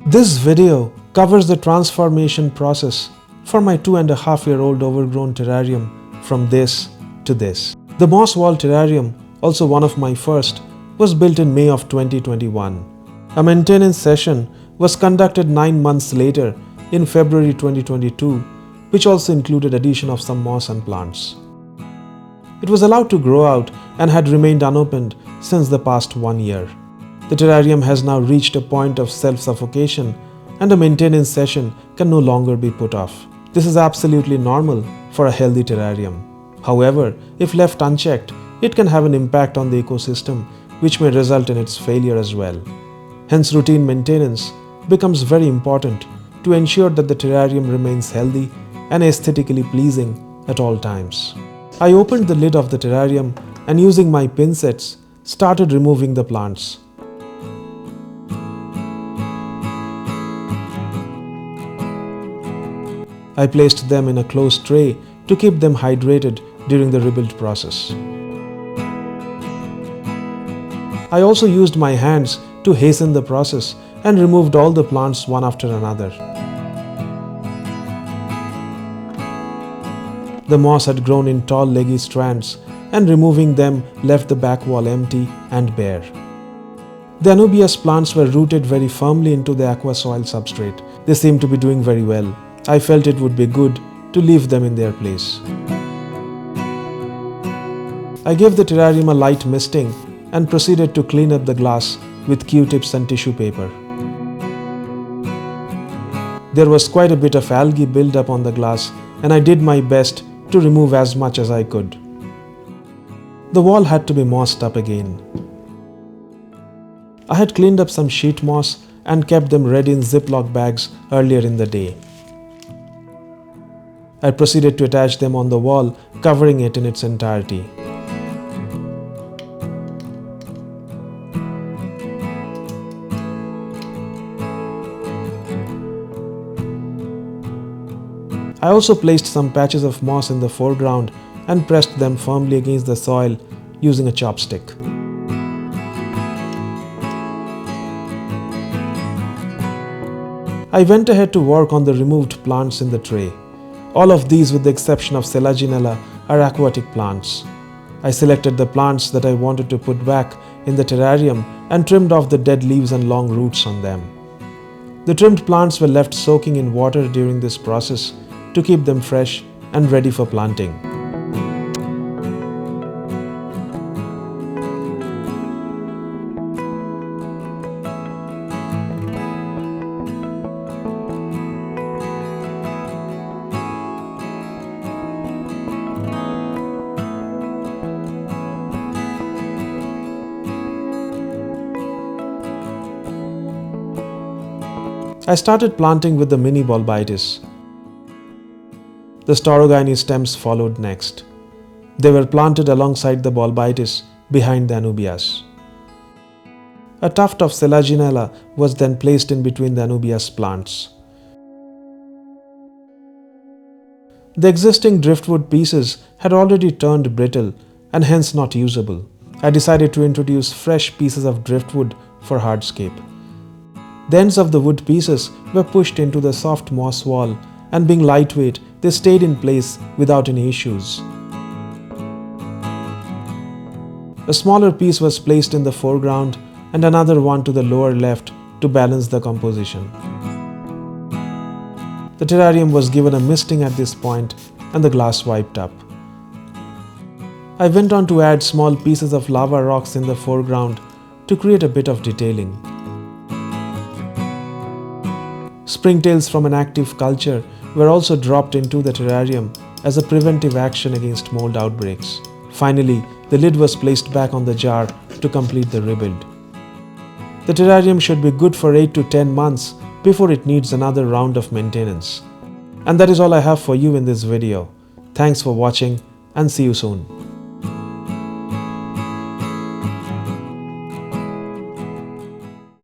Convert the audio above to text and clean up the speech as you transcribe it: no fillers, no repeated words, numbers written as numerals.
This video covers the transformation process for my 2.5-year-old overgrown terrarium from this to this. The moss wall terrarium, also one of my first, was built in May of 2021. A maintenance session was conducted 9 months later in February 2022, which also included addition of some moss and plants. It was allowed to grow out and had remained unopened since the past 1 year. The terrarium has now reached a point of self-suffocation and a maintenance session can no longer be put off. This is absolutely normal for a healthy terrarium. However, if left unchecked, it can have an impact on the ecosystem which may result in its failure as well. Hence, routine maintenance becomes very important to ensure that the terrarium remains healthy and aesthetically pleasing at all times. I opened the lid of the terrarium and using my pincets started removing the plants. I placed them in a closed tray to keep them hydrated during the rebuild process. I also used my hands to hasten the process and removed all the plants one after another. The moss had grown in tall leggy strands and removing them left the back wall empty and bare. The Anubias plants were rooted very firmly into the aqua soil substrate. They seemed to be doing very well. I felt it would be good to leave them in their place. I gave the terrarium a light misting and proceeded to clean up the glass with Q-tips and tissue paper. There was quite a bit of algae build-up on the glass and I did my best to remove as much as I could. The wall had to be mossed up again. I had cleaned up some sheet moss and kept them ready in Ziploc bags earlier in the day. I proceeded to attach them on the wall, covering it in its entirety. I also placed some patches of moss in the foreground and pressed them firmly against the soil using a chopstick. I went ahead to work on the removed plants in the tray. All of these, with the exception of Selaginella, are aquatic plants. I selected the plants that I wanted to put back in the terrarium and trimmed off the dead leaves and long roots on them. The trimmed plants were left soaking in water during this process to keep them fresh and ready for planting. I started planting with the mini Bolbitis. The Storogine stems followed next. They were planted alongside the Bolbitis behind the Anubias. A tuft of Selaginella was then placed in between the Anubias plants. The existing driftwood pieces had already turned brittle and hence not usable. I decided to introduce fresh pieces of driftwood for hardscape. The ends of the wood pieces were pushed into the soft moss wall and being lightweight, they stayed in place without any issues. A smaller piece was placed in the foreground and another one to the lower left to balance the composition. The terrarium was given a misting at this point and the glass wiped up. I went on to add small pieces of lava rocks in the foreground to create a bit of detailing. Springtails from an active culture were also dropped into the terrarium as a preventive action against mold outbreaks. Finally, the lid was placed back on the jar to complete the rebuild. The terrarium should be good for 8 to 10 months before it needs another round of maintenance. And that is all I have for you in this video. Thanks for watching and see you soon.